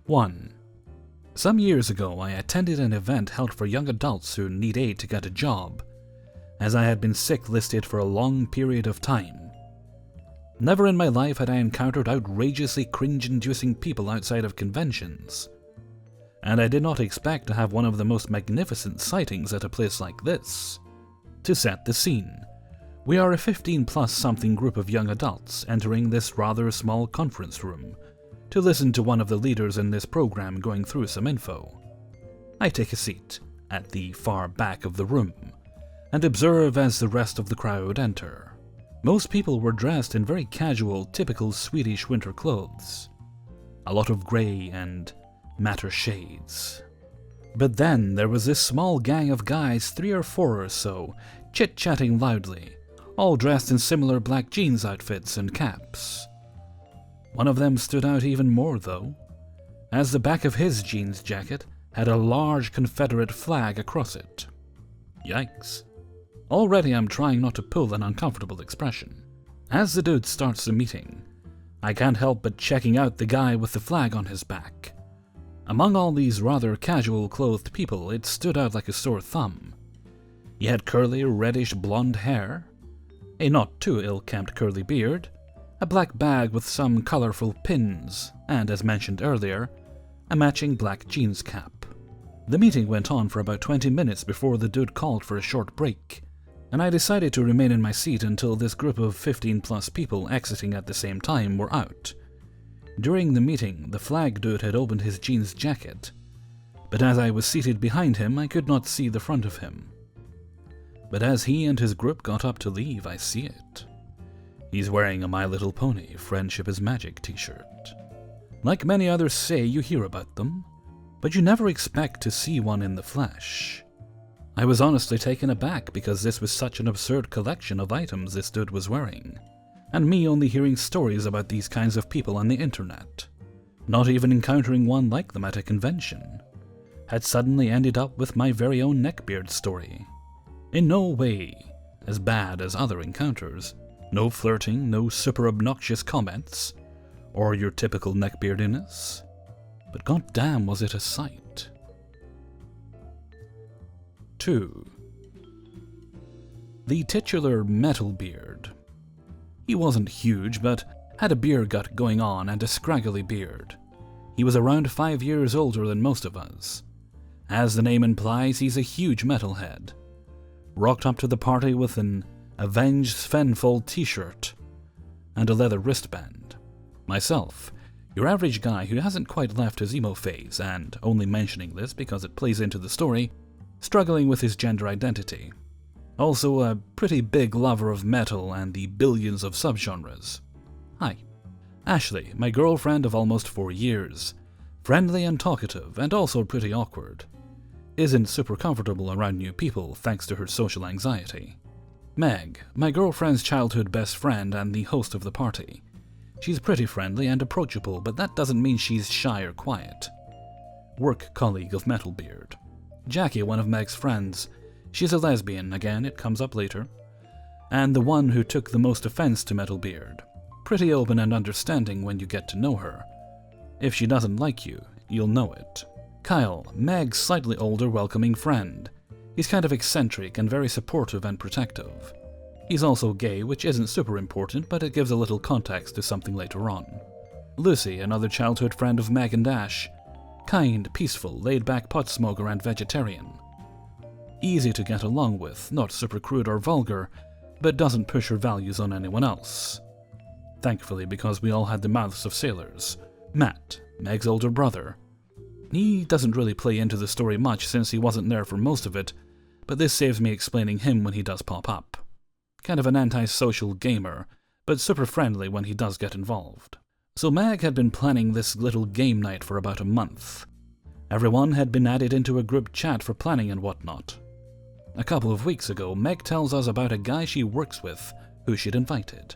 1. Some years ago, I attended an event held for young adults who need aid to get a job, as I had been sick listed for a long period of time. Never in my life had I encountered outrageously cringe-inducing people outside of conventions, and I did not expect to have one of the most magnificent sightings at a place like this. To set the scene, we are a 15-plus-something group of young adults entering this rather small conference room to listen to one of the leaders in this program going through some info. I take a seat at the far back of the room and observe as the rest of the crowd enter. Most people were dressed in very casual, typical Swedish winter clothes. A lot of grey and matter shades. But then there was this small gang of guys, 3 or 4 or so, chit-chatting loudly, all dressed in similar black jeans outfits and caps. One of them stood out even more though, as the back of his jeans jacket had a large Confederate flag across it. Yikes. Already I'm trying not to pull an uncomfortable expression. As the dude starts the meeting, I can't help but checking out the guy with the flag on his back. Among all these rather casual-clothed people, it stood out like a sore thumb. He had curly, reddish blonde hair, a not too ill-kempt curly beard, a black bag with some colorful pins, and, as mentioned earlier, a matching black jeans cap. The meeting went on for about 20 minutes before the dude called for a short break, and I decided to remain in my seat until this group of 15-plus people exiting at the same time were out. During the meeting, the flag dude had opened his jeans jacket, but as I was seated behind him, I could not see the front of him. But as he and his group got up to leave, I see it. He's wearing a My Little Pony Friendship is Magic t-shirt. Like many others say, you hear about them, but you never expect to see one in the flesh. I was honestly taken aback because this was such an absurd collection of items this dude was wearing, and me only hearing stories about these kinds of people on the internet, not even encountering one like them at a convention, had suddenly ended up with my very own Neckbeard story. In no way as bad as other encounters, no flirting, no super obnoxious comments, or your typical neckbeardiness, but goddamn was it a sight. 2. The titular Metalbeard. He wasn't huge, but had a beer gut going on and a scraggly beard. He was around 5 years older than most of us. As the name implies, he's a huge metalhead. Rocked up to the party with an Avenged Svenfold t-shirt and a leather wristband. Myself, your average guy who hasn't quite left his emo phase, and only mentioning this because it plays into the story, struggling with his gender identity. Also a pretty big lover of metal and the billions of subgenres. Hi. Ashley, my girlfriend of almost 4 years. Friendly and talkative, and also pretty awkward. Isn't super comfortable around new people thanks to her social anxiety. Meg, my girlfriend's childhood best friend and the host of the party. She's pretty friendly and approachable, but that doesn't mean she's shy or quiet. Work colleague of Metalbeard. Jackie, one of Meg's friends. She's a lesbian, again, it comes up later. And the one who took the most offense to Metalbeard. Pretty open and understanding when you get to know her. If she doesn't like you, you'll know it. Kyle, Meg's slightly older, welcoming friend. He's kind of eccentric and very supportive and protective. He's also gay, which isn't super important, but it gives a little context to something later on. Lucy, another childhood friend of Meg and Ash. Kind, peaceful, laid-back pot smoker and vegetarian. Easy to get along with, not super crude or vulgar, but doesn't push her values on anyone else. Thankfully, because we all had the mouths of sailors. Matt, Meg's older brother. He doesn't really play into the story much since he wasn't there for most of it, but this saves me explaining him when he does pop up. Kind of an antisocial gamer, but super friendly when he does get involved. So Meg had been planning this little game night for about a month. Everyone had been added into a group chat for planning and whatnot. A couple of weeks ago, Meg tells us about a guy she works with who she'd invited.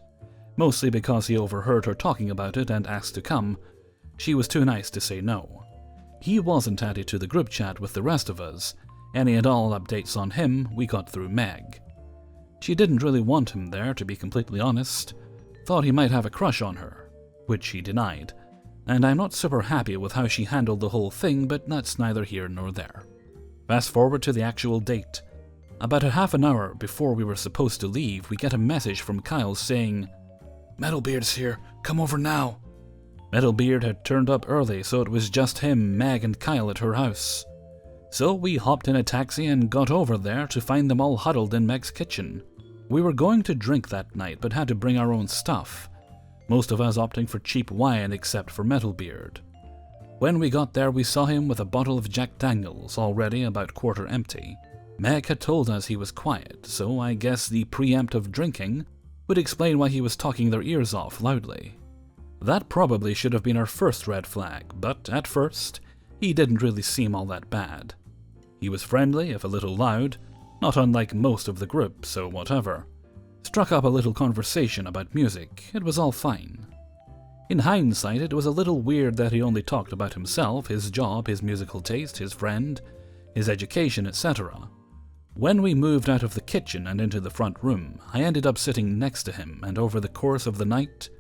Mostly because he overheard her talking about it and asked to come. She was too nice to say no. He wasn't added to the group chat with the rest of us. Any and all updates on him we got through Meg. She didn't really want him there, to be completely honest. Thought he might have a crush on her, which he denied, and I'm not super happy with how she handled the whole thing, but that's neither here nor there. Fast forward to the actual date. About a half an hour before we were supposed to leave, we get a message from Kyle saying, "Metalbeard's here, come over now." Metalbeard had turned up early, so it was just him, Meg, and Kyle at her house. So we hopped in a taxi and got over there to find them all huddled in Meg's kitchen. We were going to drink that night, but had to bring our own stuff, most of us opting for cheap wine except for Metalbeard. When we got there, we saw him with a bottle of Jack Daniels, already about quarter empty. Meg had told us he was quiet, so I guess the preemptive drinking would explain why he was talking their ears off loudly. That probably should have been our first red flag, but at first, he didn't really seem all that bad. He was friendly, if a little loud, not unlike most of the group, so whatever. Struck up a little conversation about music, it was all fine. In hindsight, it was a little weird that he only talked about himself, his job, his musical taste, his friend, his education, etc. When we moved out of the kitchen and into the front room, I ended up sitting next to him, and over the course of the night,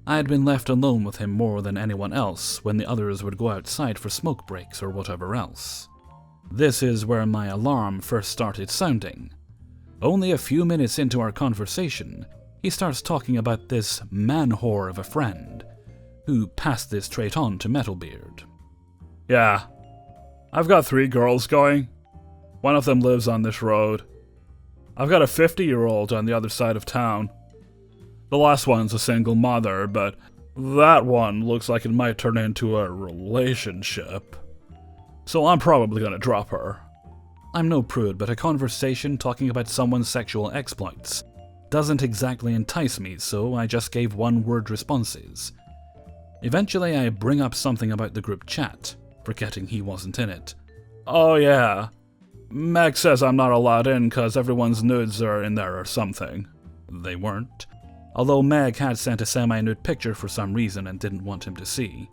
I had been left alone with him more than anyone else when the others would go outside for smoke breaks or whatever else. This is where my alarm first started sounding. Only a few minutes into our conversation, he starts talking about this man-whore of a friend, who passed this trait on to Metalbeard. "Yeah, I've got 3 girls going. One of them lives on this road. I've got a 50-year-old on the other side of town. The last one's a single mother, but that one looks like it might turn into a relationship. So I'm probably gonna drop her." I'm no prude, but a conversation talking about someone's sexual exploits doesn't exactly entice me, so I just gave one-word responses. Eventually I bring up something about the group chat, forgetting he wasn't in it. "Oh yeah, Meg says I'm not allowed in cause everyone's nudes are in there or something." They weren't, although Meg had sent a semi-nude picture for some reason and didn't want him to see.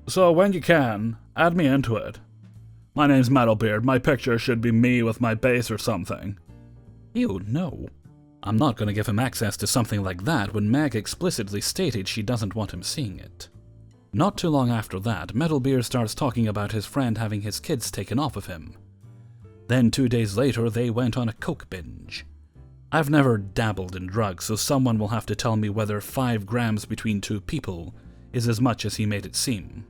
"So when you can, add me into it. My name's Metalbeard, my picture should be me with my bass or something." Ew, no. I'm not going to give him access to something like that when Meg explicitly stated she doesn't want him seeing it. Not too long after that, Metalbeard starts talking about his friend having his kids taken off of him. Then 2 days later, they went on a coke binge. I've never dabbled in drugs, so someone will have to tell me whether 5 grams between 2 people is as much as he made it seem.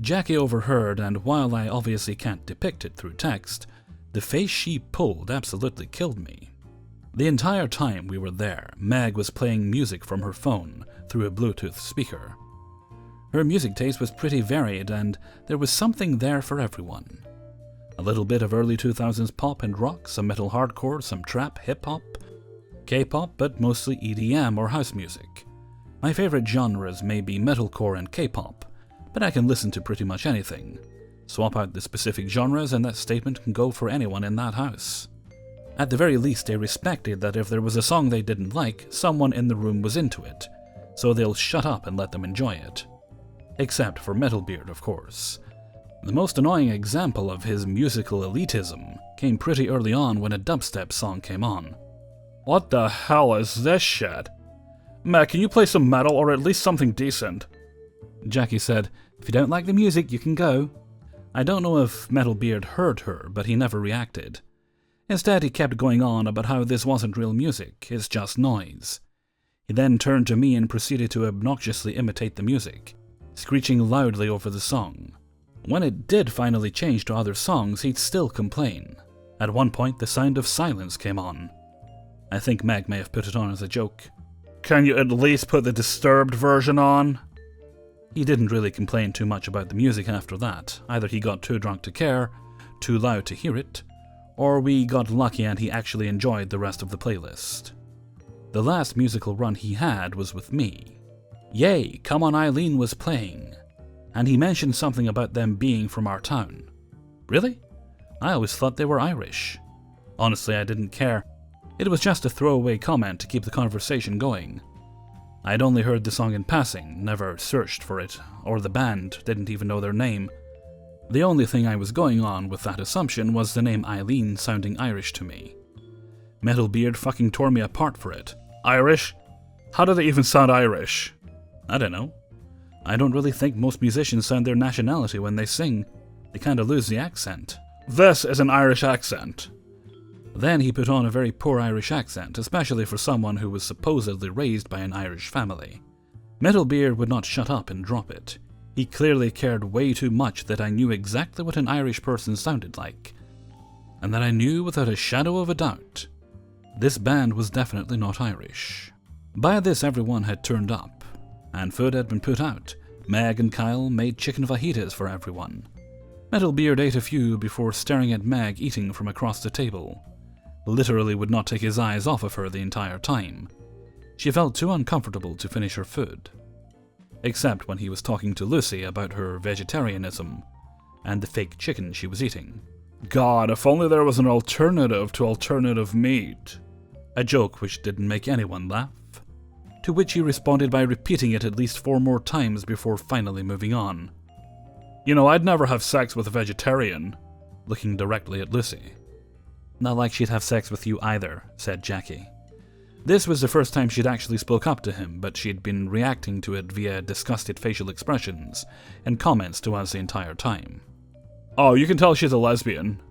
Jackie overheard, and while I obviously can't depict it through text, the face she pulled absolutely killed me. The entire time we were there, Meg was playing music from her phone through a Bluetooth speaker. Her music taste was pretty varied, and there was something there for everyone. A little bit of early 2000s pop and rock, some metal hardcore, some trap, hip-hop, K-pop, but mostly EDM or house music. My favorite genres may be metalcore and K-pop, but I can listen to pretty much anything. Swap out the specific genres and that statement can go for anyone in that house. At the very least, they respected that if there was a song they didn't like, someone in the room was into it, so they'll shut up and let them enjoy it. Except for Metalbeard, of course. The most annoying example of his musical elitism came pretty early on when a dubstep song came on. "What the hell is this shit? Matt, can you play some metal or at least something decent?" Jackie said, "If you don't like the music, you can go." I don't know if Metalbeard heard her, but he never reacted. Instead, he kept going on about how this wasn't real music, it's just noise. He then turned to me and proceeded to obnoxiously imitate the music, screeching loudly over the song. When it did finally change to other songs, he'd still complain. At one point, the sound of silence came on. I think Meg may have put it on as a joke. "Can you at least put the disturbed version on?" He didn't really complain too much about the music after that. Either he got too drunk to care, too loud to hear it, or we got lucky and he actually enjoyed the rest of the playlist. The last musical run he had was with me. Yay, Come On Eileen was playing, and he mentioned something about them being from our town. Really? I always thought they were Irish. Honestly, I didn't care. It was just a throwaway comment to keep the conversation going. I'd only heard the song in passing, never searched for it, or the band, didn't even know their name. The only thing I was going on with that assumption was the name Eileen sounding Irish to me. Metalbeard fucking tore me apart for it. Irish? How do they even sound Irish? I don't know. I don't really think most musicians sound their nationality when they sing. They kind of lose the accent. This is an Irish accent. Then he put on a very poor Irish accent, especially for someone who was supposedly raised by an Irish family. Metalbeard would not shut up and drop it. He clearly cared way too much that I knew exactly what an Irish person sounded like, and that I knew without a shadow of a doubt. This band was definitely not Irish. By this everyone had turned up, and food had been put out. Meg and Kyle made chicken fajitas for everyone. Metalbeard ate a few before staring at Meg eating from across the table. Literally would not take his eyes off of her the entire time. She felt too uncomfortable to finish her food. Except when he was talking to Lucy about her vegetarianism and the fake chicken she was eating. God, if only there was an alternative to alternative meat. A joke which didn't make anyone laugh. To which he responded by repeating it at least 4 more times before finally moving on. You know, I'd never have sex with a vegetarian. Looking directly at Lucy. Not like she'd have sex with you either, said Jackie. This was the first time she'd actually spoke up to him, but she'd been reacting to it via disgusted facial expressions and comments to us the entire time. Oh, you can tell she's a lesbian.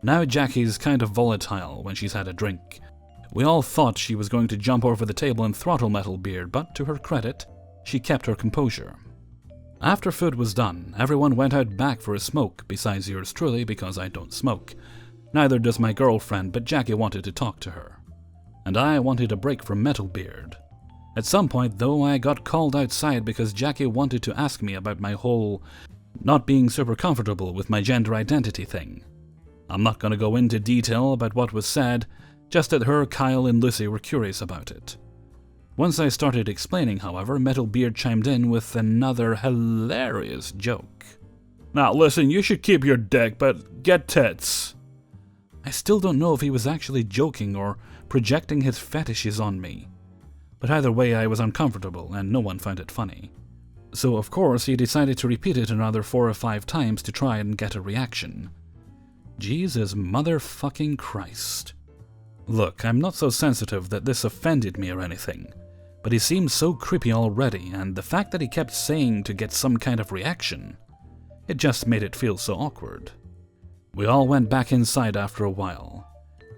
Now Jackie's kind of volatile when she's had a drink. We all thought she was going to jump over the table and throttle Metalbeard, but to her credit, she kept her composure. After food was done, everyone went out back for a smoke, besides yours truly because I don't smoke. Neither does my girlfriend, but Jackie wanted to talk to her. And I wanted a break from Metalbeard. At some point, though, I got called outside because Jackie wanted to ask me about my whole not being super comfortable with my gender identity thing. I'm not going to go into detail about what was said, just that her, Kyle, and Lucy were curious about it. Once I started explaining, however, Metalbeard chimed in with another hilarious joke. Now listen, you should keep your dick, but get tits. I still don't know if he was actually joking or projecting his fetishes on me. But either way, I was uncomfortable, and no one found it funny. So of course, he decided to repeat it another 4 or 5 times to try and get a reaction. Jesus motherfucking Christ. Look, I'm not so sensitive that this offended me or anything, but he seemed so creepy already, and the fact that he kept saying to get some kind of reaction, it just made it feel so awkward. We all went back inside after a while.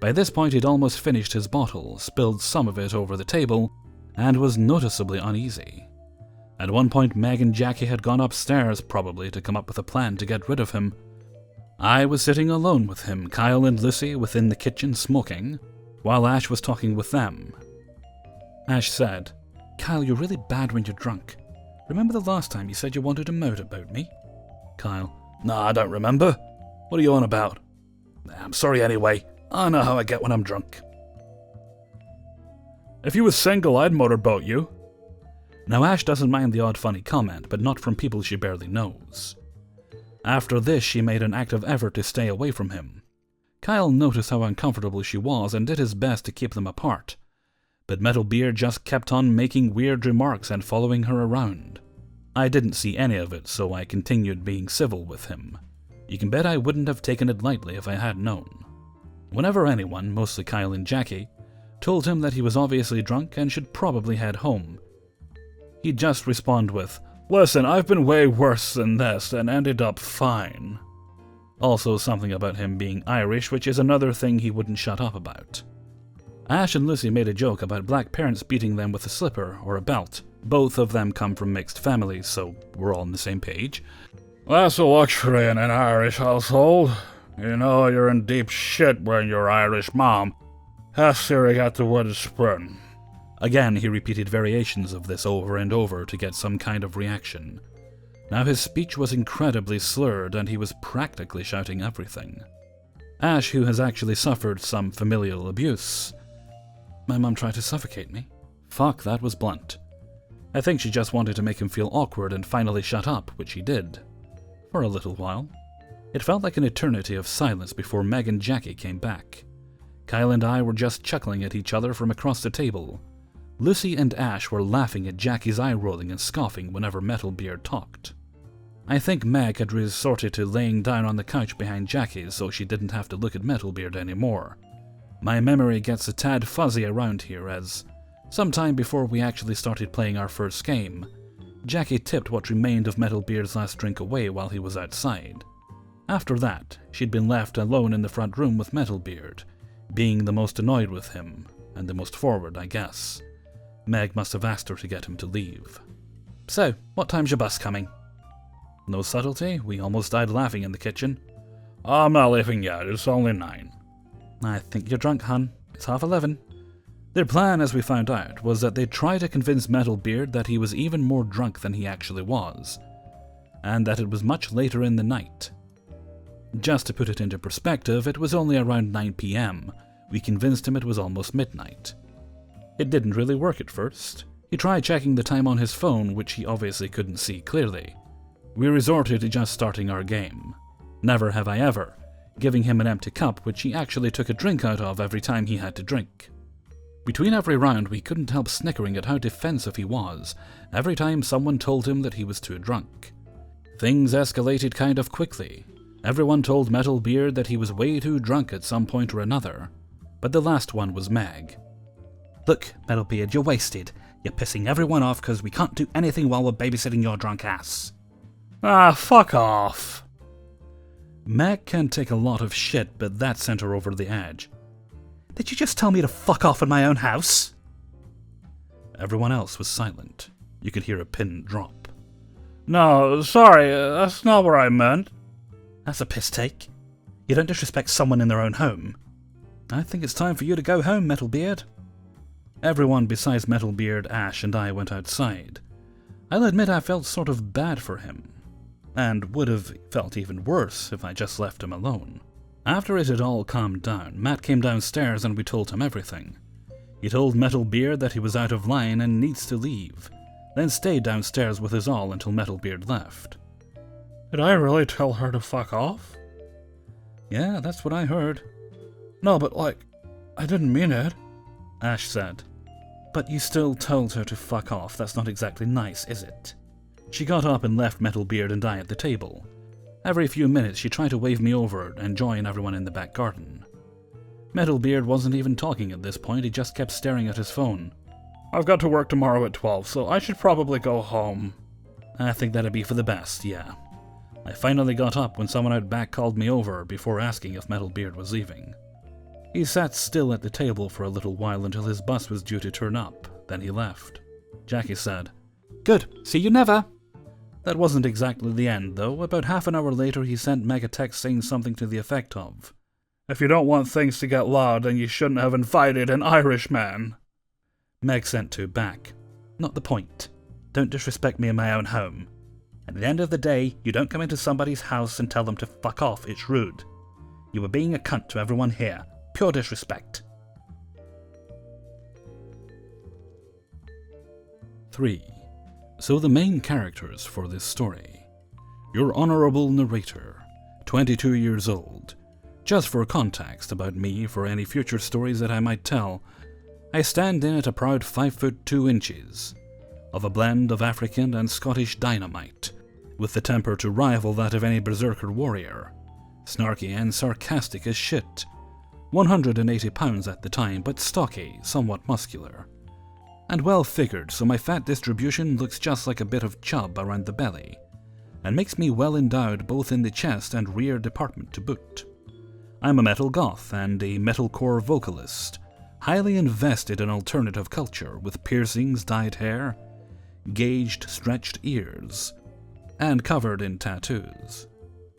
By this point he'd almost finished his bottle, spilled some of it over the table, and was noticeably uneasy. At one point Meg and Jackie had gone upstairs, probably to come up with a plan to get rid of him. I was sitting alone with him, Kyle and Lucy within the kitchen smoking, while Ash was talking with them. Ash said, Kyle, you're really bad when you're drunk. Remember the last time you said you wanted to mout about me? Kyle, nah, I don't remember. What are you on about? I'm sorry anyway. I know how I get when I'm drunk. If you was single, I'd motorboat you. Now Ash doesn't mind the odd funny comment, but not from people she barely knows. After this, she made an active effort to stay away from him. Kyle noticed how uncomfortable she was and did his best to keep them apart. But Metalbeard just kept on making weird remarks and following her around. I didn't see any of it, so I continued being civil with him. You can bet I wouldn't have taken it lightly if I had known. Whenever anyone, mostly Kyle and Jackie, told him that he was obviously drunk and should probably head home, he'd just respond with, listen, I've been way worse than this and ended up fine. Also something about him being Irish, which is another thing he wouldn't shut up about. Ash and Lucy made a joke about black parents beating them with a slipper or a belt. Both of them come from mixed families, so we're all on the same page. That's a luxury in an Irish household. You know you're in deep shit when your Irish mom has to get the wooden spoon. Again, he repeated variations of this over and over to get some kind of reaction. Now his speech was incredibly slurred and he was practically shouting everything. Ash, who has actually suffered some familial abuse. My mum tried to suffocate me. Fuck, that was blunt. I think she just wanted to make him feel awkward and finally shut up, which he did. For a little while. It felt like an eternity of silence before Meg and Jackie came back. Kyle and I were just chuckling at each other from across the table. Lucy and Ash were laughing at Jackie's eye-rolling and scoffing whenever Metalbeard talked. I think Meg had resorted to laying down on the couch behind Jackie's so she didn't have to look at Metalbeard anymore. My memory gets a tad fuzzy around here as, sometime before we actually started playing our first game, Jackie tipped what remained of Metalbeard's last drink away while he was outside. After that, she'd been left alone in the front room with Metalbeard, being the most annoyed with him, and the most forward, I guess. Meg must have asked her to get him to leave. "So, what time's your bus coming?" No subtlety, we almost died laughing in the kitchen. "I'm not leaving yet, it's only 9. "I think you're drunk, hun. It's 11:30. Their plan, as we found out, was that they'd try to convince Metalbeard that he was even more drunk than he actually was, and that it was much later in the night. Just to put it into perspective, it was only around 9 p.m. We convinced him it was almost midnight. It didn't really work at first. He tried checking the time on his phone, which he obviously couldn't see clearly. We resorted to just starting our game. Never have I ever, giving him an empty cup which he actually took a drink out of every time he had to drink. Between every round, we couldn't help snickering at how defensive he was every time someone told him that he was too drunk. Things escalated kind of quickly. Everyone told Metalbeard that he was way too drunk at some point or another, but the last one was Meg. "Look, Metalbeard, you're wasted. You're pissing everyone off because we can't do anything while we're babysitting your drunk ass." "Ah, fuck off." Meg can take a lot of shit, but that sent her over the edge. "Did you just tell me to fuck off in my own house?" Everyone else was silent. You could hear a pin drop. "No, sorry, that's not what I meant." "That's a piss take. You don't disrespect someone in their own home." "I think it's time for you to go home, Metalbeard." Everyone besides Metalbeard, Ash, and I went outside. I'll admit I felt sort of bad for him, and would have felt even worse if I just left him alone. After it had all calmed down, Matt came downstairs and we told him everything. He told Metalbeard that he was out of line and needs to leave, then stayed downstairs with us all until Metalbeard left. "Did I really tell her to fuck off?" "Yeah, that's what I heard." "No, but I didn't mean it," Ash said. "But you still told her to fuck off. That's not exactly nice, is it?" She got up and left Metalbeard and I at the table. Every few minutes she tried to wave me over and join everyone in the back garden. Metalbeard wasn't even talking at this point, he just kept staring at his phone. "I've got to work tomorrow at 12, so I should probably go home." "I think that'd be for the best, yeah." I finally got up when someone out back called me over before asking if Metalbeard was leaving. He sat still at the table for a little while until his bus was due to turn up, then he left. Jackie said, "Good, see you never." That wasn't exactly the end, though. About half an hour later he sent Meg a text saying something to the effect of, "If you don't want things to get loud, then you shouldn't have invited an Irishman." Meg sent two back, "Not the point. Don't disrespect me in my own home. At the end of the day, you don't come into somebody's house and tell them to fuck off, it's rude. You were being a cunt to everyone here. Pure disrespect." 3. So the main characters for this story. Your honorable narrator, 22 years old. Just for context about me for any future stories that I might tell, I stand in at a proud 5 foot 2 inches, of a blend of African and Scottish dynamite, with the temper to rival that of any berserker warrior. Snarky and sarcastic as shit. 180 pounds at the time, but stocky, somewhat muscular. And well figured, so my fat distribution looks just like a bit of chub around the belly, and makes me well endowed both in the chest and rear department to boot. I'm a metal goth and a metalcore vocalist, highly invested in alternative culture with piercings, dyed hair, gauged, stretched ears, and covered in tattoos.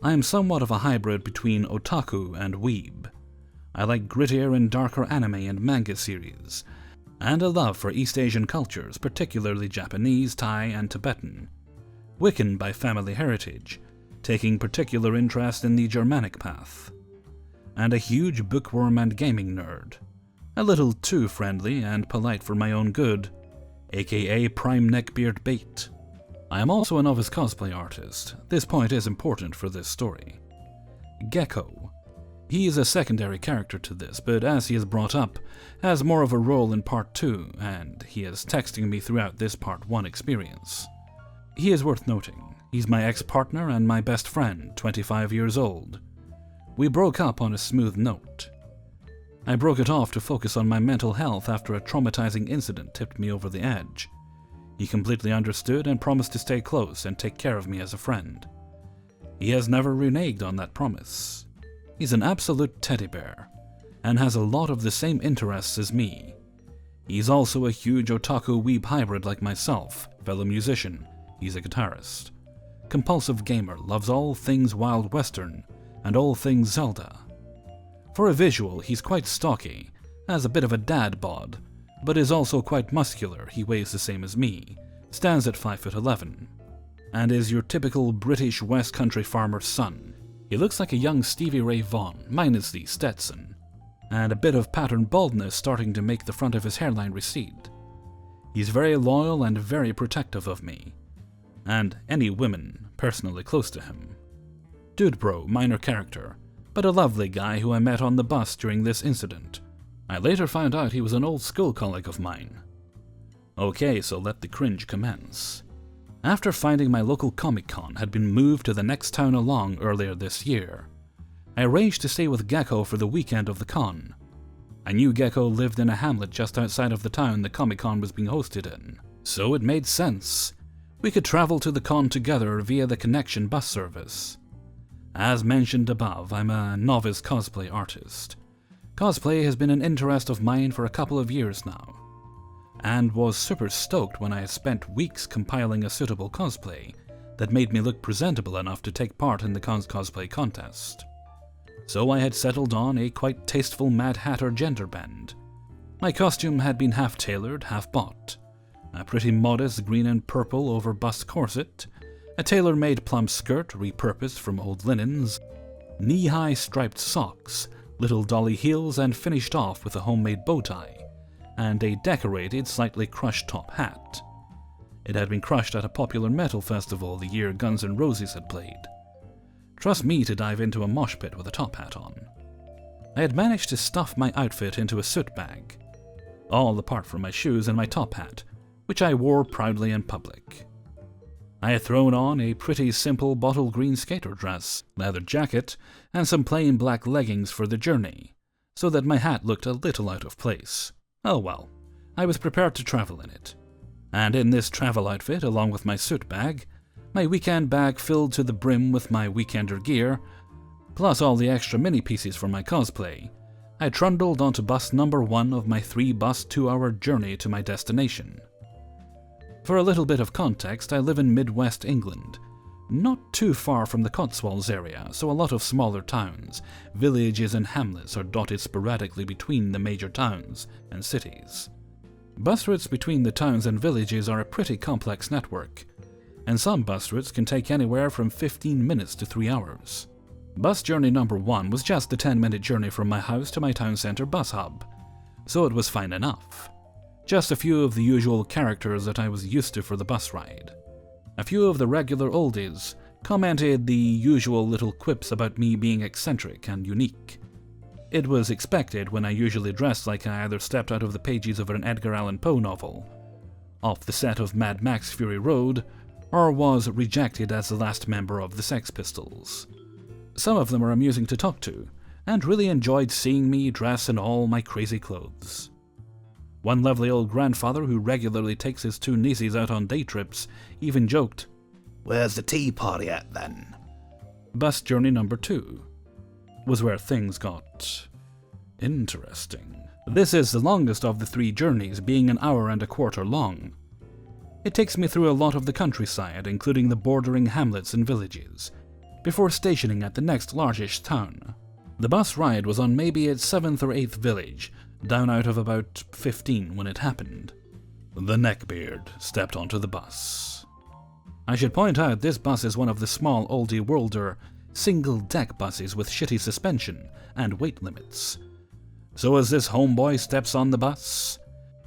I am somewhat of a hybrid between otaku and weeb. I like grittier and darker anime and manga series, and a love for East Asian cultures, particularly Japanese, Thai, and Tibetan. Wiccan by family heritage, taking particular interest in the Germanic path. And a huge bookworm and gaming nerd. A little too friendly and polite for my own good, aka prime neckbeard bait. I am also a novice cosplay artist. This point is important for this story. Gecko. He is a secondary character to this, but as he is brought up, has more of a role in Part 2, and he is texting me throughout this Part 1 experience. He is worth noting. He's my ex-partner and my best friend, 25 years old. We broke up on a smooth note. I broke it off to focus on my mental health after a traumatizing incident tipped me over the edge. He completely understood and promised to stay close and take care of me as a friend. He has never reneged on that promise. He's an absolute teddy bear, and has a lot of the same interests as me. He's also a huge otaku weeb hybrid like myself, fellow musician, he's a guitarist. Compulsive gamer, loves all things Wild Western, and all things Zelda. For a visual, he's quite stocky, has a bit of a dad bod, but is also quite muscular. He weighs the same as me, stands at 5'11", and is your typical British West Country farmer's son. He looks like a young Stevie Ray Vaughan, minus the Stetson, and a bit of patterned baldness starting to make the front of his hairline recede. He's very loyal and very protective of me, and any women personally close to him. Dude bro, minor character, but a lovely guy who I met on the bus during this incident. I later found out he was an old school colleague of mine. Okay, so let the cringe commence. After finding my local Comic-Con had been moved to the next town along earlier this year, I arranged to stay with Gecko for the weekend of the con. I knew Gecko lived in a hamlet just outside of the town the Comic-Con was being hosted in, so it made sense. We could travel to the con together via the Connection bus service. As mentioned above, I'm a novice cosplay artist. Cosplay has been an interest of mine for a couple of years now, and was super stoked when I had spent weeks compiling a suitable cosplay that made me look presentable enough to take part in the con's cosplay contest. So I had settled on a quite tasteful Mad Hatter gender bend. My costume had been half tailored, half bought. A pretty modest green and purple over bust corset, a tailor-made plum skirt repurposed from old linens, knee-high striped socks, little dolly heels, and finished off with a homemade bow tie, and a decorated, slightly crushed top hat. It had been crushed at a popular metal festival the year Guns N' Roses had played. Trust me to dive into a mosh pit with a top hat on. I had managed to stuff my outfit into a soot bag, all apart from my shoes and my top hat, which I wore proudly in public. I had thrown on a pretty simple bottle green skater dress, leather jacket, and some plain black leggings for the journey, so that my hat looked a little out of place. Oh well, I was prepared to travel in it. And in this travel outfit, along with my soot bag, my weekend bag filled to the brim with my weekender gear, plus all the extra mini pieces for my cosplay, I trundled onto bus number 1 of my 3-bus 2-hour journey to my destination. For a little bit of context, I live in Midwest England, not too far from the Cotswolds area, so a lot of smaller towns, villages and hamlets are dotted sporadically between the major towns and cities. Bus routes between the towns and villages are a pretty complex network, and some bus routes can take anywhere from 15 minutes to 3 hours. Bus journey number 1 was just a 10-minute journey from my house to my town centre bus hub, so it was fine enough. Just a few of the usual characters that I was used to for the bus ride. A few of the regular oldies commented the usual little quips about me being eccentric and unique. It was expected when I usually dressed like I either stepped out of the pages of an Edgar Allan Poe novel, off the set of Mad Max Fury Road, or was rejected as the last member of the Sex Pistols. Some of them were amusing to talk to, and really enjoyed seeing me dress in all my crazy clothes. One lovely old grandfather who regularly takes his 2 nieces out on day trips even joked, "Where's the tea party at then?" Bus journey number 2 was where things got interesting. This is the longest of the 3 journeys, being an hour and a quarter long. It takes me through a lot of the countryside, including the bordering hamlets and villages, before stationing at the next largest town. The bus ride was on maybe its 7th or 8th village, down out of about 15 when it happened. The Neckbeard stepped onto the bus. I should point out this bus is one of the small oldie worlder single-deck buses with shitty suspension and weight limits. So as this homeboy steps on the bus,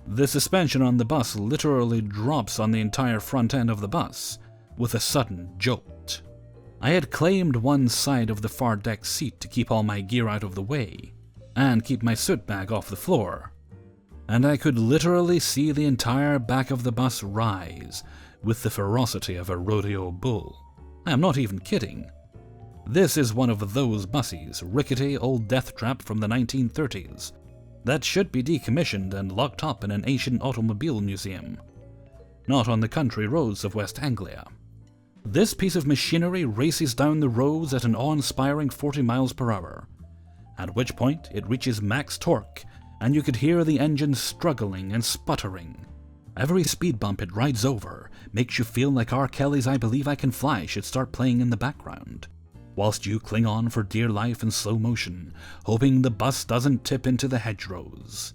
the suspension on the bus literally drops on the entire front end of the bus with a sudden jolt. I had claimed one side of the far deck seat to keep all my gear out of the way, and keep my soot bag off the floor, and I could literally see the entire back of the bus rise with the ferocity of a rodeo bull. I am not even kidding. This is one of those buses, rickety old death trap from the 1930s, that should be decommissioned and locked up in an ancient automobile museum. not on the country roads of West Anglia. This piece of machinery races down the roads at an awe-inspiring 40 miles per hour, at which point it reaches max torque and you could hear the engine struggling and sputtering. Every speed bump it rides over makes you feel like R. Kelly's I Believe I Can Fly should start playing in the background, whilst you cling on for dear life in slow motion, hoping the bus doesn't tip into the hedgerows.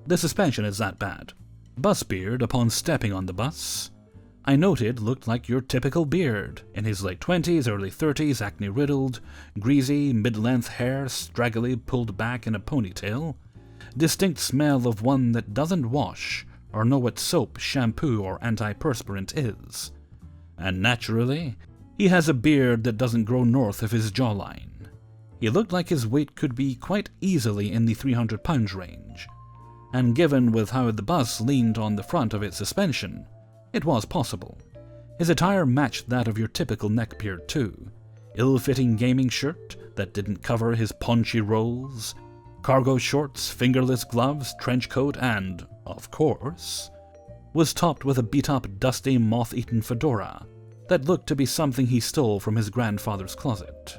The suspension is that bad. Busbeard, upon stepping on the bus, I noted looked like your typical Beard, in his late 20s, early 30s, acne-riddled, greasy, mid-length hair straggily pulled back in a ponytail, distinct smell of one that doesn't wash or know what soap, shampoo, or antiperspirant is. And naturally, he has a beard that doesn't grow north of his jawline. He looked like his weight could be quite easily in the 300 pounds range, and given with how the bus leaned on the front of its suspension, it was possible. His attire matched that of your typical neckbeard too. Ill-fitting gaming shirt that didn't cover his paunchy rolls, cargo shorts, fingerless gloves, trench coat, and, of course, was topped with a beat-up, dusty, moth-eaten fedora that looked to be something he stole from his grandfather's closet.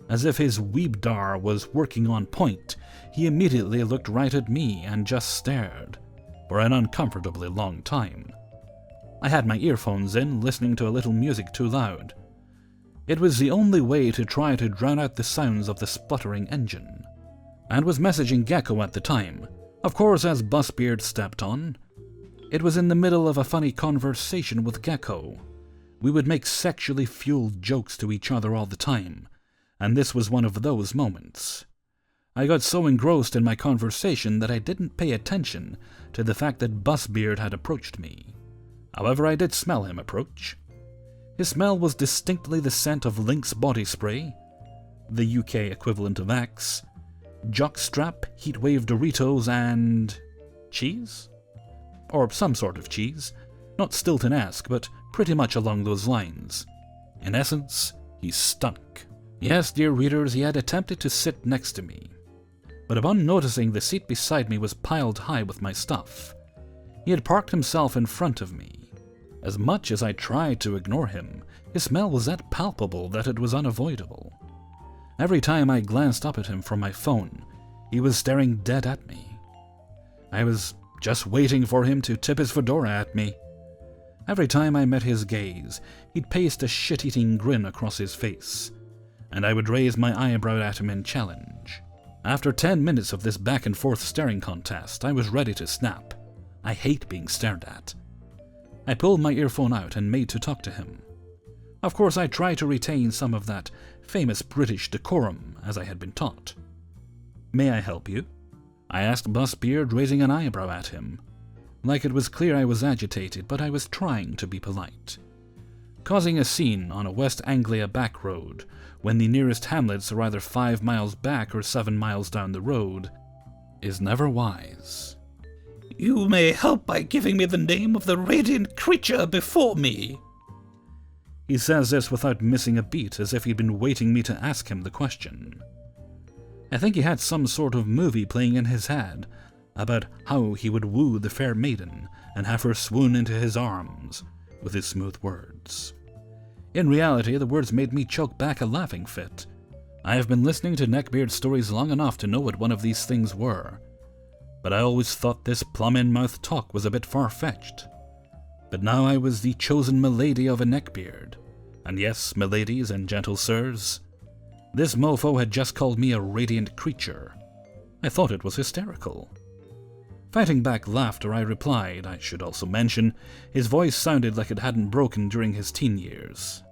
As if his weebdar was working on point, he immediately looked right at me and just stared, for an uncomfortably long time. I had my earphones in, listening to a little music too loud. It was the only way to try to drown out the sounds of the spluttering engine, and was messaging Gecko at the time. Of course, as Busbeard stepped on, it was in the middle of a funny conversation with Gecko. We would make sexually fueled jokes to each other all the time, and this was one of those moments. I got so engrossed in my conversation that I didn't pay attention to the fact that Busbeard had approached me. However, I did smell him approach. His smell was distinctly the scent of Lynx body spray, the UK equivalent of Axe, jockstrap, heatwave Doritos, and cheese? Or some sort of cheese. Not Stilton-esque, but pretty much along those lines. In essence, he stunk. Yes, dear readers, he had attempted to sit next to me, but upon noticing the seat beside me was piled high with my stuff, he had parked himself in front of me. As much as I tried to ignore him, his smell was that palpable that it was unavoidable. Every time I glanced up at him from my phone, he was staring dead at me. I was just waiting for him to tip his fedora at me. Every time I met his gaze, he'd paste a shit-eating grin across his face, and I would raise my eyebrow at him in challenge. After 10 minutes of this back-and-forth staring contest, I was ready to snap. I hate being stared at. I pulled my earphone out and made to talk to him. Of course, I tried to retain some of that famous British decorum, as I had been taught. "May I help you?" I asked Busbeard, raising an eyebrow at him. Like it was clear I was agitated, but I was trying to be polite. Causing a scene on a West Anglia back road, when the nearest hamlets are either 5 miles back or 7 miles down the road, is never wise. You may help by giving me the name of the radiant creature before me. He says this without missing a beat, as if he'd been waiting me to ask him the question. I think he had some sort of movie playing in his head about how he would woo the fair maiden and have her swoon into his arms with his smooth words. In reality, the words made me choke back a laughing fit. I have been listening to Neckbeard stories long enough to know what one of these things were, but I always thought this plum-in-mouth talk was a bit far-fetched. But now I was the chosen milady of a neckbeard, and yes, miladies and gentle sirs, this mofo had just called me a radiant creature. I thought it was hysterical. Fighting back laughter, I replied. I should also mention, his voice sounded like it hadn't broken during his teen years.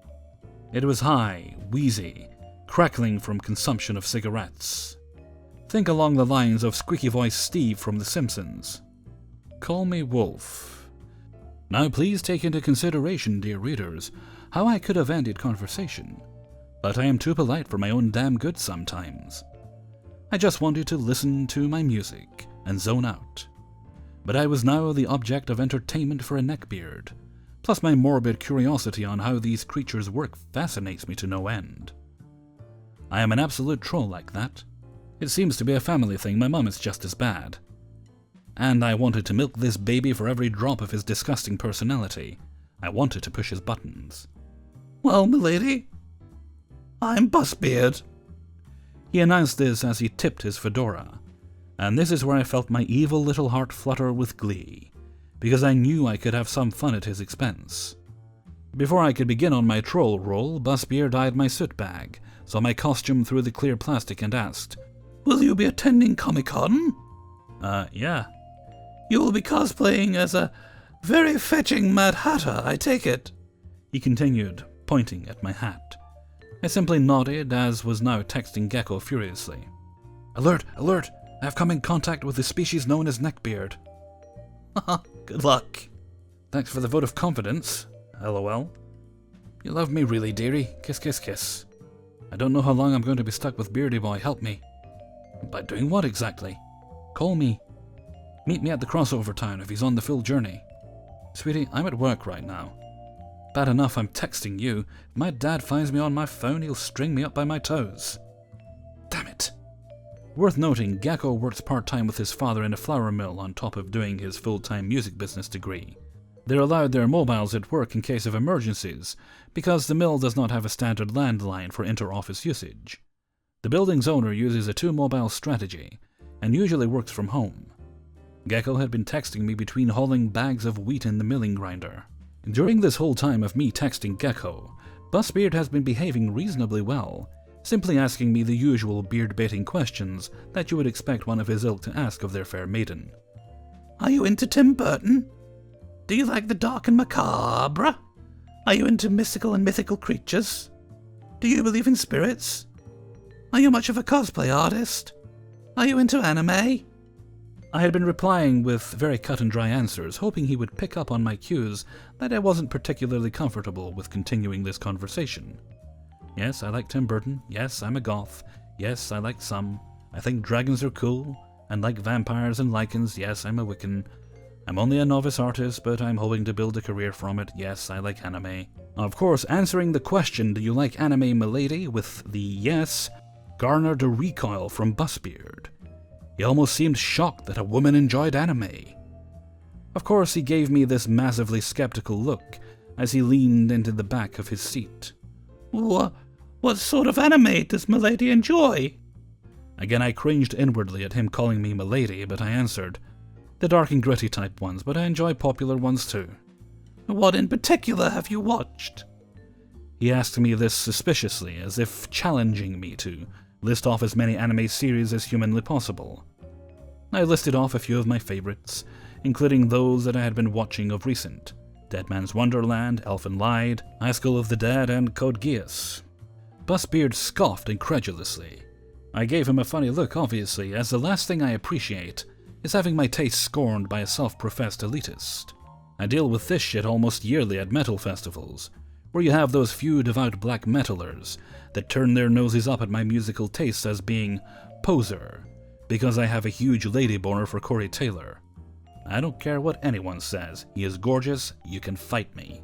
It was high, wheezy, crackling from consumption of cigarettes. Think along the lines of squeaky-voiced Steve from The Simpsons. Call me Wolf. Now please take into consideration, dear readers, how I could have ended conversation, but I am too polite for my own damn good sometimes. I just wanted to listen to my music and zone out. But I was now the object of entertainment for a neckbeard, plus my morbid curiosity on how these creatures work fascinates me to no end. I am an absolute troll like that. It seems to be a family thing. My mum is just as bad. and I wanted to milk this baby for every drop of his disgusting personality. I wanted to push his buttons. "Well, milady, I'm Busbeard." He announced this as he tipped his fedora, and this is where I felt my evil little heart flutter with glee, because I knew I could have some fun at his expense. Before I could begin on my troll role, Busbeard eyed my soot bag, saw my costume through the clear plastic and asked, "Will you be attending Comic-Con?" Yeah. "You will be cosplaying as a very fetching Mad Hatter, I take it?" He continued, pointing at my hat. I simply nodded, as was now texting Gecko furiously. "Alert! Alert! I have come in contact with the species known as Neckbeard." Haha, good luck. "Thanks for the vote of confidence. LOL. You love me really, dearie. Kiss, kiss, kiss. I don't know how long I'm going to be stuck with Beardy Boy. Help me." "By doing what exactly?" "Call me. Meet me at the crossover town if he's on the full journey." "Sweetie, I'm at work right now." "Bad enough I'm texting you. If my dad finds me on my phone, he'll string me up by my toes." Damn it. Worth noting, Gecko works part-time with his father in a flour mill on top of doing his full-time music business degree. They're allowed their mobiles at work in case of emergencies, because the mill does not have a standard landline for inter-office usage. The building's owner uses a two-mobile strategy, and usually works from home. Gecko had been texting me between hauling bags of wheat in the milling grinder. During this whole time of me texting Gecko, Busbeard has been behaving reasonably well, simply asking me the usual beard-baiting questions that you would expect one of his ilk to ask of their fair maiden. "Are you into Tim Burton? Do you like the dark and macabre? Are you into mystical and mythical creatures? Do you believe in spirits? Are you much of a cosplay artist? Are you into anime?" I had been replying with very cut-and-dry answers, hoping he would pick up on my cues that I wasn't particularly comfortable with continuing this conversation. Yes, I like Tim Burton. Yes, I'm a goth. Yes, I like some. I think dragons are cool, and like vampires and lichens. Yes, I'm a Wiccan. I'm only a novice artist, but I'm hoping to build a career from it. Yes, I like anime. Of course, answering the question, "Do you like anime, milady?" with the yes, garnered a recoil from Busbeard. He almost seemed shocked that a woman enjoyed anime. Of course, he gave me this massively skeptical look as he leaned into the back of his seat. "What sort of anime does milady enjoy?" Again, I cringed inwardly at him calling me milady, but I answered, "The dark and gritty type ones, but I enjoy popular ones too." "What in particular have you watched?" He asked me this suspiciously, as if challenging me to list off as many anime series as humanly possible. I listed off a few of my favorites, including those that I had been watching of recent: Dead Man's Wonderland, Elfen Lied, High School of the Dead, and Code Geass. Busbeard scoffed incredulously. I gave him a funny look, obviously, as the last thing I appreciate is having my taste scorned by a self-professed elitist. I deal with this shit almost yearly at metal festivals, where you have those few devout black metalers that turn their noses up at my musical tastes as being poser, because I have a huge lady boner for Corey Taylor. I don't care what anyone says. He is gorgeous. You can fight me.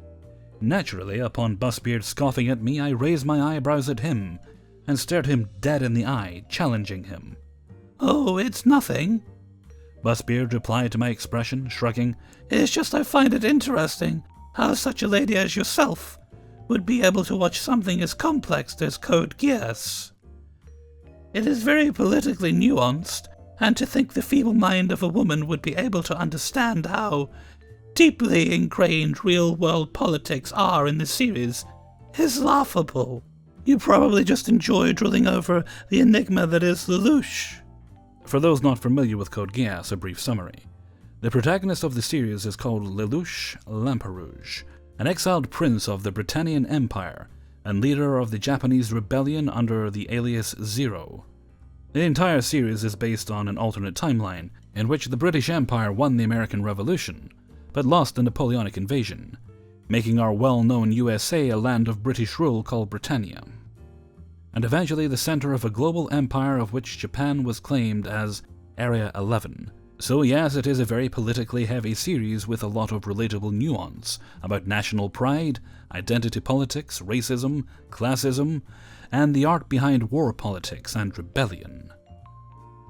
Naturally, upon Busbeard scoffing at me, I raised my eyebrows at him and stared him dead in the eye, challenging him. "Oh, it's nothing," Busbeard replied to my expression, shrugging. "It's just I find it interesting how such a lady as yourself would be able to watch something as complex as Code Geass. It is very politically nuanced, and to think the feeble mind of a woman would be able to understand how deeply ingrained real-world politics are in the series is laughable. You probably just enjoy drooling over the enigma that is Lelouch." For those not familiar with Code Geass, a brief summary. The protagonist of the series is called Lelouch Lamperouge, an exiled prince of the Britannian Empire and leader of the Japanese rebellion under the alias Zero. The entire series is based on an alternate timeline in which the British Empire won the American Revolution, but lost the Napoleonic invasion, making our well-known USA a land of British rule called Britannia, and eventually the center of a global empire of which Japan was claimed as Area 11. So yes, it is a very politically heavy series with a lot of relatable nuance about national pride, identity politics, racism, classism, and the art behind war politics and rebellion.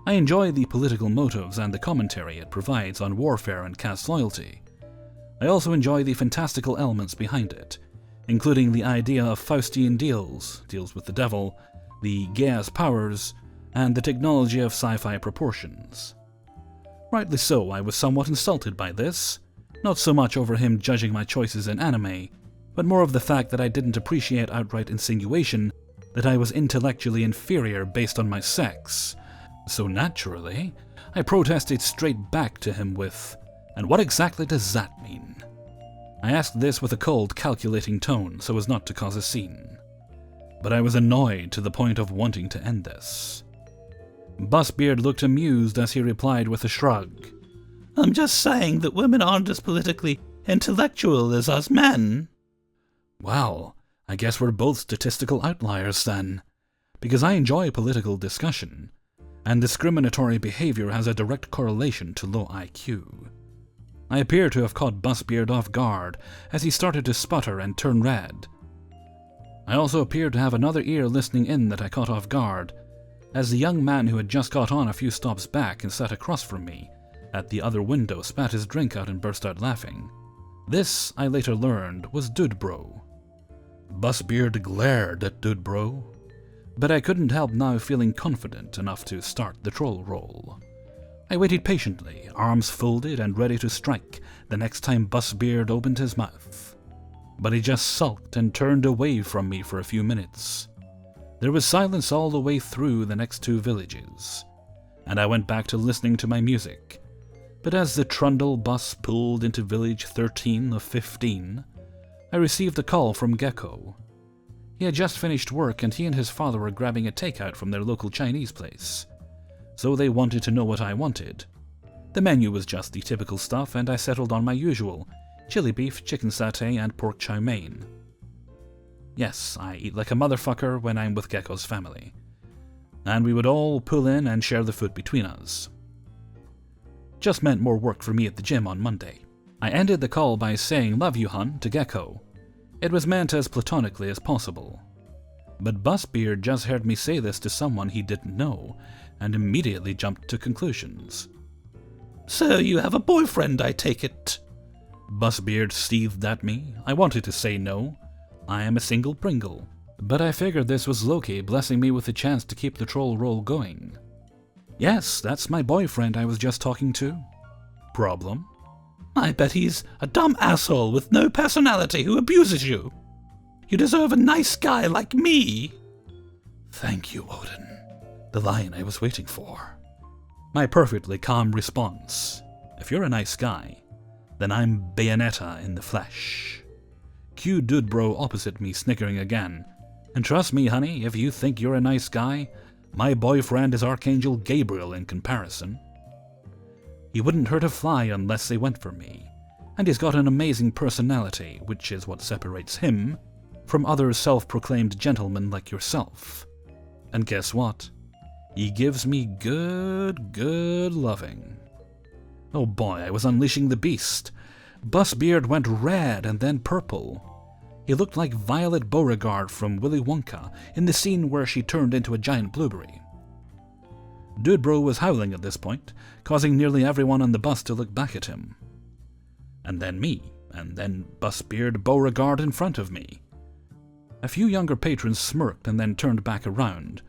I enjoy the political motives and the commentary it provides on warfare and caste loyalty. I also enjoy the fantastical elements behind it, including the idea of Faustian deals with the devil, the gas powers, and the technology of sci-fi proportions. Rightly so, I was somewhat insulted by this, not so much over him judging my choices in anime, but more of the fact that I didn't appreciate outright insinuation that I was intellectually inferior based on my sex. So naturally, I protested straight back to him with, "And what exactly does that mean?" I asked this with a cold, calculating tone so as not to cause a scene. But I was annoyed to the point of wanting to end this. Busbeard looked amused as he replied with a shrug. I'm just saying that women aren't as politically intellectual as us men. Well, I guess we're both statistical outliers then, because I enjoy political discussion, and discriminatory behavior has a direct correlation to low IQ. I appear to have caught Busbeard off guard as he started to sputter and turn red. I also appeared to have another ear listening in that I caught off guard, as the young man who had just got on a few stops back and sat across from me at the other window spat his drink out and burst out laughing. This, I later learned, was Dudebro. Busbeard glared at Dudebro, but I couldn't help now feeling confident enough to start the troll roll. I waited patiently, arms folded and ready to strike the next time Busbeard opened his mouth. But he just sulked and turned away from me for a few minutes. There was silence all the way through the next 2 villages, and I went back to listening to my music. But as the Trundle bus pulled into village 13 of 15, I received a call from Gecko. He had just finished work and he and his father were grabbing a takeout from their local Chinese place. So they wanted to know what I wanted. The menu was just the typical stuff and I settled on my usual: chili beef, chicken satay, and pork chow mein. Yes, I eat like a motherfucker when I'm with Gecko's family. And we would all pull in and share the food between us. Just meant more work for me at the gym on Monday. I ended the call by saying "love you, hun" to Gecko. It was meant as platonically as possible. But Busbeard just heard me say this to someone he didn't know, and immediately jumped to conclusions. So you have a boyfriend, I take it? Busbeard seethed at me. I wanted to say no. I am a single Pringle. But I figured this was Loki blessing me with a chance to keep the troll roll going. Yes, that's my boyfriend I was just talking to. Problem? I bet he's a dumb asshole with no personality who abuses you. You deserve a nice guy like me. Thank you, Odin. The line I was waiting for. My perfectly calm response. If you're a nice guy, then I'm Bayonetta in the flesh. Cue Dudebro opposite me snickering again. And trust me, honey, if you think you're a nice guy, my boyfriend is Archangel Gabriel in comparison. He wouldn't hurt a fly unless they went for me, and he's got an amazing personality, which is what separates him from other self-proclaimed gentlemen like yourself. And guess what? He gives me good loving. Oh boy, I was unleashing the beast. Busbeard went red and then purple. He looked like Violet Beauregard from Willy Wonka in the scene where she turned into a giant blueberry. Dudebro was howling at this point, causing nearly everyone on the bus to look back at him. And then me, and then Busbeard Beauregard in front of me. A few younger patrons smirked and then turned back around.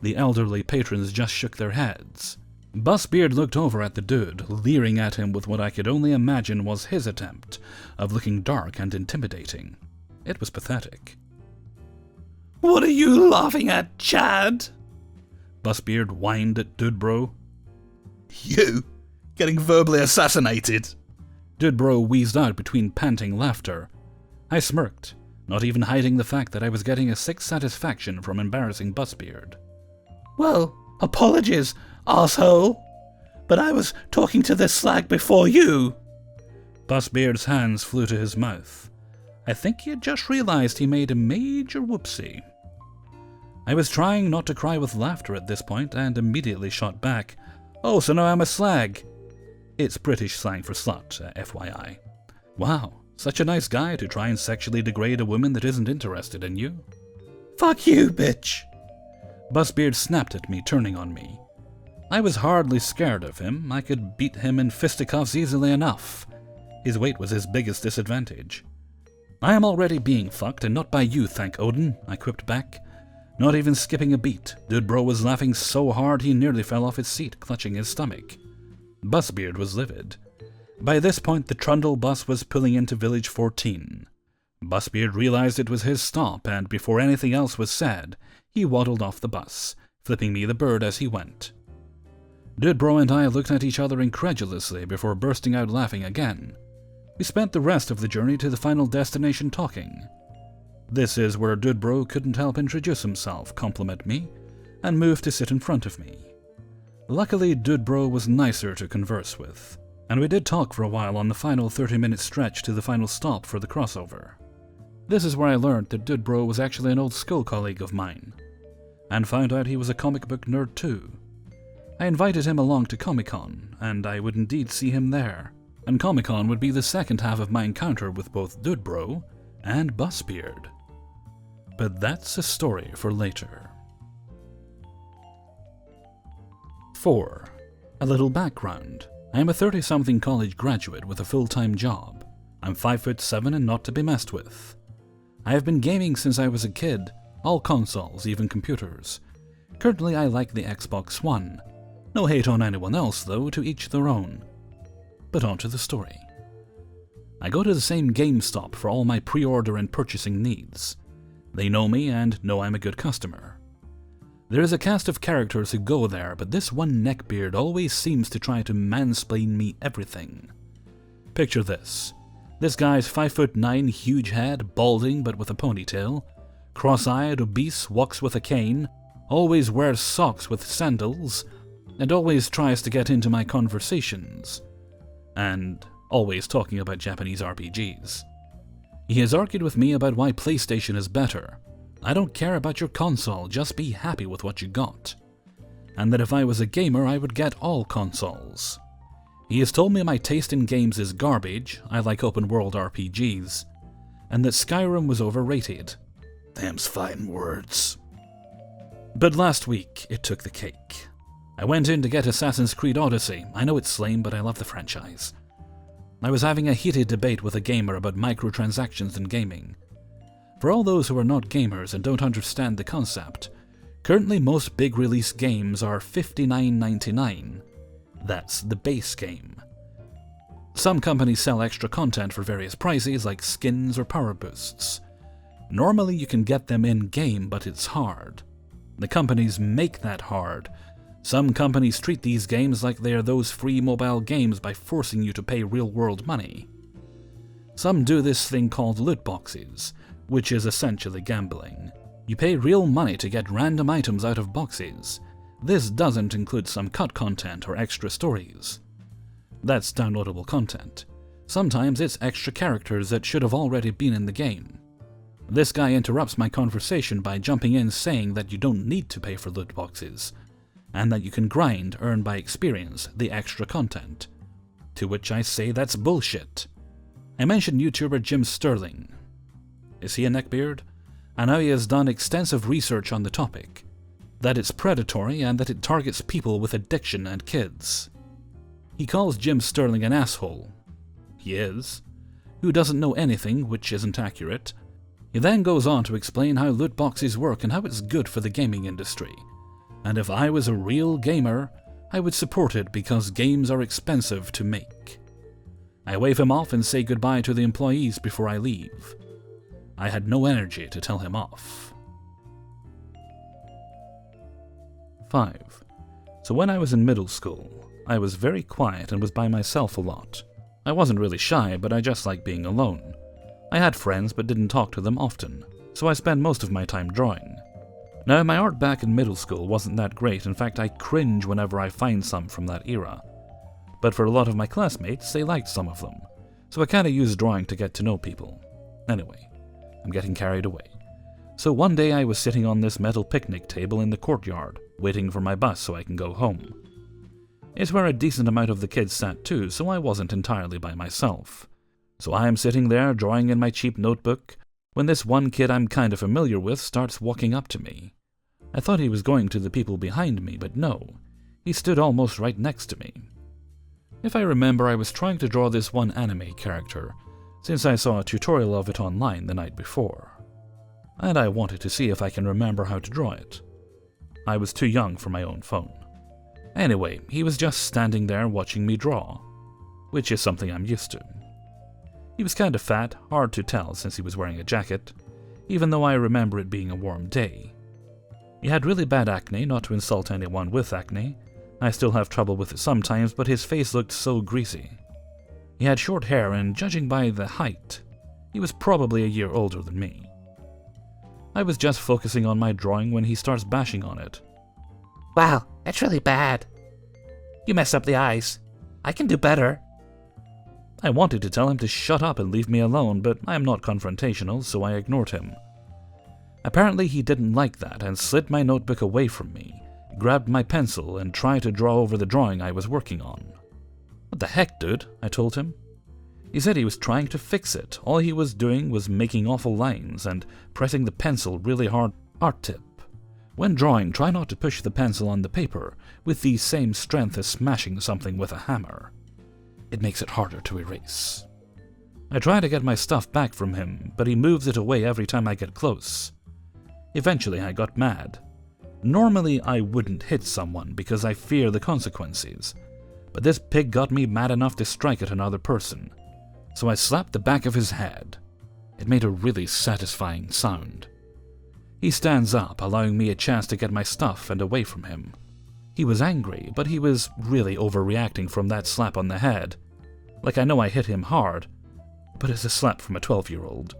The elderly patrons just shook their heads. Busbeard looked over at the dude, leering at him with what I could only imagine was his attempt of looking dark and intimidating. It was pathetic. What are you laughing at, Chad? Busbeard whined at Dudebro. You? Getting verbally assassinated? Dudebro wheezed out between panting laughter. I smirked, not even hiding the fact that I was getting a sick satisfaction from embarrassing Busbeard. Well, apologies, asshole. But I was talking to this slag before you. Busbeard's hands flew to his mouth. I think he had just realized he made a major whoopsie. I was trying not to cry with laughter at this point and immediately shot back. Oh, so now I'm a slag. It's British slang for slut, FYI. Wow, such a nice guy to try and sexually degrade a woman that isn't interested in you. Fuck you, bitch. Busbeard snapped at me, turning on me. I was hardly scared of him. I could beat him in fisticuffs easily enough. His weight was his biggest disadvantage. I am already being fucked, and not by you, thank Odin, I quipped back. Not even skipping a beat. Dude Bro was laughing so hard he nearly fell off his seat, clutching his stomach. Busbeard was livid. By this point, the trundle bus was pulling into Village 14. Busbeard realized it was his stop, and before anything else was said, he waddled off the bus, flipping me the bird as he went. Dude Bro and I looked at each other incredulously before bursting out laughing again. We spent the rest of the journey to the final destination talking. This is where Dude Bro couldn't help introduce himself, compliment me, and move to sit in front of me. Luckily, Dude Bro was nicer to converse with, and we did talk for a while on the final 30-minute stretch to the final stop for the crossover. This is where I learned that Dude Bro was actually an old school colleague of mine, and found out he was a comic book nerd too. I invited him along to Comic-Con, and I would indeed see him there, and Comic-Con would be the second half of my encounter with both Dude Bro and Busbeard. But that's a story for later. 4. A little background. I am a 30-something college graduate with a full-time job. I'm 5'7" and not to be messed with. I have been gaming since I was a kid, all consoles, even computers. Currently I like the Xbox One. No hate on anyone else though, to each their own. But on to the story. I go to the same GameStop for all my pre-order and purchasing needs. They know me and know I'm a good customer. There is a cast of characters who go there, but this one neckbeard always seems to try to mansplain me everything. Picture this. This guy's 5'9", huge head, balding but with a ponytail, cross-eyed, obese, walks with a cane, always wears socks with sandals, and always tries to get into my conversations, and always talking about Japanese RPGs. He has argued with me about why PlayStation is better. I don't care about your console, just be happy with what you got. And that if I was a gamer, I would get all consoles. He has told me my taste in games is garbage, I like open world RPGs, and that Skyrim was overrated. Them's fine words. But last week, it took the cake. I went in to get Assassin's Creed Odyssey. I know it's lame, but I love the franchise. I was having a heated debate with a gamer about microtransactions in gaming. For all those who are not gamers and don't understand the concept, currently most big release games are $59.99. That's the base game. Some companies sell extra content for various prices like skins or power boosts. Normally you can get them in-game, but it's hard. The companies make that hard. Some companies treat these games like they are those free mobile games by forcing you to pay real-world money. Some do this thing called loot boxes, which is essentially gambling. You pay real money to get random items out of boxes. This doesn't include some cut content or extra stories. That's downloadable content. Sometimes it's extra characters that should have already been in the game. This guy interrupts my conversation by jumping in saying that you don't need to pay for loot boxes, and that you can grind, earn by experience, the extra content. To which I say that's bullshit. I mentioned YouTuber Jim Sterling. Is he a neckbeard? I know he has done extensive research on the topic, that it's predatory and that it targets people with addiction and kids. He calls Jim Sterling an asshole. He is. Who doesn't know anything, which isn't accurate. He then goes on to explain how loot boxes work and how it's good for the gaming industry. And if I was a real gamer, I would support it because games are expensive to make. I wave him off and say goodbye to the employees before I leave. I had no energy to tell him off. 5. So when I was in middle school, I was very quiet and was by myself a lot. I wasn't really shy, but I just liked being alone. I had friends but didn't talk to them often, so I spent most of my time drawing. Now, my art back in middle school wasn't that great. In fact, I cringe whenever I find some from that era. But for a lot of my classmates, they liked some of them, so I kinda used drawing to get to know people. Anyway, I'm getting carried away. So one day I was sitting on this metal picnic table in the courtyard, waiting for my bus so I can go home. It's where a decent amount of the kids sat too, so I wasn't entirely by myself. So I am sitting there drawing in my cheap notebook, when this one kid I'm kinda familiar with starts walking up to me. I thought he was going to the people behind me, but no. He stood almost right next to me. If I remember, I was trying to draw this one anime character, since I saw a tutorial of it online the night before, and I wanted to see if I can remember how to draw it. I was too young for my own phone. Anyway, he was just standing there watching me draw, which is something I'm used to. He was kind of fat, hard to tell since he was wearing a jacket, even though I remember it being a warm day. He had really bad acne, not to insult anyone with acne. I still have trouble with it sometimes, but his face looked so greasy. He had short hair, and judging by the height, he was probably a year older than me. I was just focusing on my drawing when he starts bashing on it. Wow, that's really bad. You messed up the eyes. I can do better. I wanted to tell him to shut up and leave me alone, but I am not confrontational, so I ignored him. Apparently he didn't like that and slid my notebook away from me, grabbed my pencil, and tried to draw over the drawing I was working on. What the heck, dude? I told him. He said he was trying to fix it. All he was doing was making awful lines and pressing the pencil really hard. Art tip: when drawing, try not to push the pencil on the paper with the same strength as smashing something with a hammer. It makes it harder to erase. I try to get my stuff back from him, but he moves it away every time I get close. Eventually I got mad. Normally I wouldn't hit someone because I fear the consequences, but this pig got me mad enough to strike at another person, so I slapped the back of his head. It made a really satisfying sound. He stands up, allowing me a chance to get my stuff and away from him. He was angry, but he was really overreacting from that slap on the head. Like, I know I hit him hard, but it's a slap from a 12-year-old.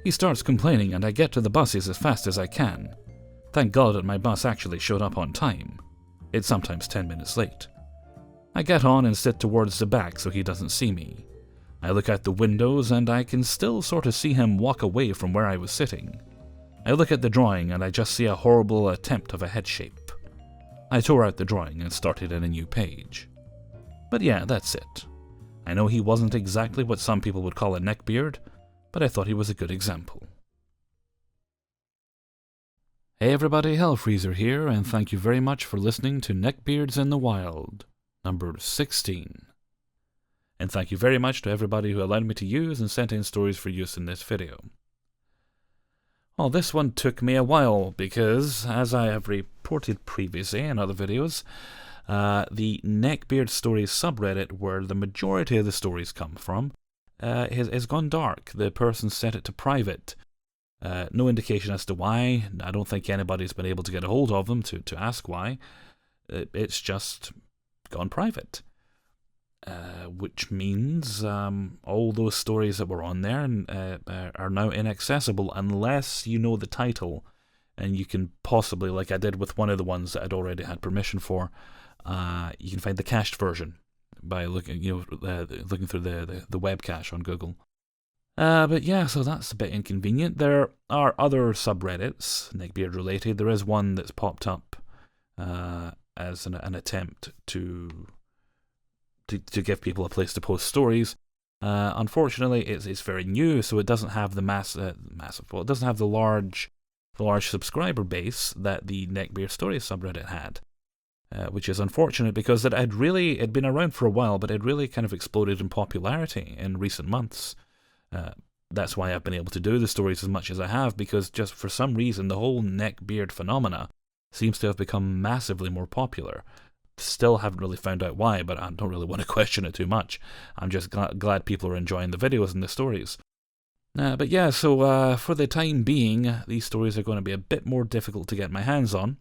He starts complaining, and I get to the buses as fast as I can. Thank God that my bus actually showed up on time. It's sometimes 10 minutes late. I get on and sit towards the back so he doesn't see me. I look out the windows, and I can still sort of see him walk away from where I was sitting. I look at the drawing, and I just see a horrible attempt of a head shape. I tore out the drawing and started in a new page. But yeah, that's it. I know he wasn't exactly what some people would call a neckbeard, but I thought he was a good example. Hey everybody, Hellfreezer here, and thank you very much for listening to Neckbeards in the Wild, number 16. And thank you very much to everybody who allowed me to use and sent in stories for use in this video. Well, this one took me a while because, as I have reported previously in other videos, the Neckbeard Stories subreddit, where the majority of the stories come from, has gone dark. The person set it to private. No indication as to why. I don't think anybody's been able to get a hold of them to ask why. It's just gone private. Which means all those stories that were on there are now inaccessible unless you know the title, and you can possibly, like I did with one of the ones that I'd already had permission for, you can find the cached version by looking through the web cache on Google. But yeah, so that's a bit inconvenient. There are other subreddits, Neckbeard related. There is one that's popped up as an attempt to give people a place to post stories. Unfortunately, it's very new, so it doesn't have the it doesn't have the large subscriber base that the Neckbeard Stories subreddit had, which is unfortunate because it'd been around for a while, but it really kind of exploded in popularity in recent months. That's why I've been able to do the stories as much as I have, because just for some reason the whole neckbeard phenomena seems to have become massively more popular. Still haven't really found out why, but I don't really want to question it too much. I'm just glad people are enjoying the videos and the stories. But yeah, so for the time being, these stories are going to be a bit more difficult to get my hands on.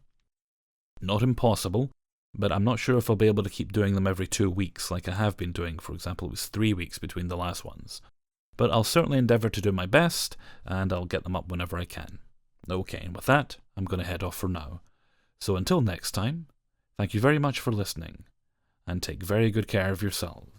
Not impossible, but I'm not sure if I'll be able to keep doing them every 2 weeks like I have been doing. For example, it was 3 weeks between the last ones. But I'll certainly endeavour to do my best, and I'll get them up whenever I can. Okay, and with that, I'm going to head off for now. So until next time, thank you very much for listening, and take very good care of yourselves.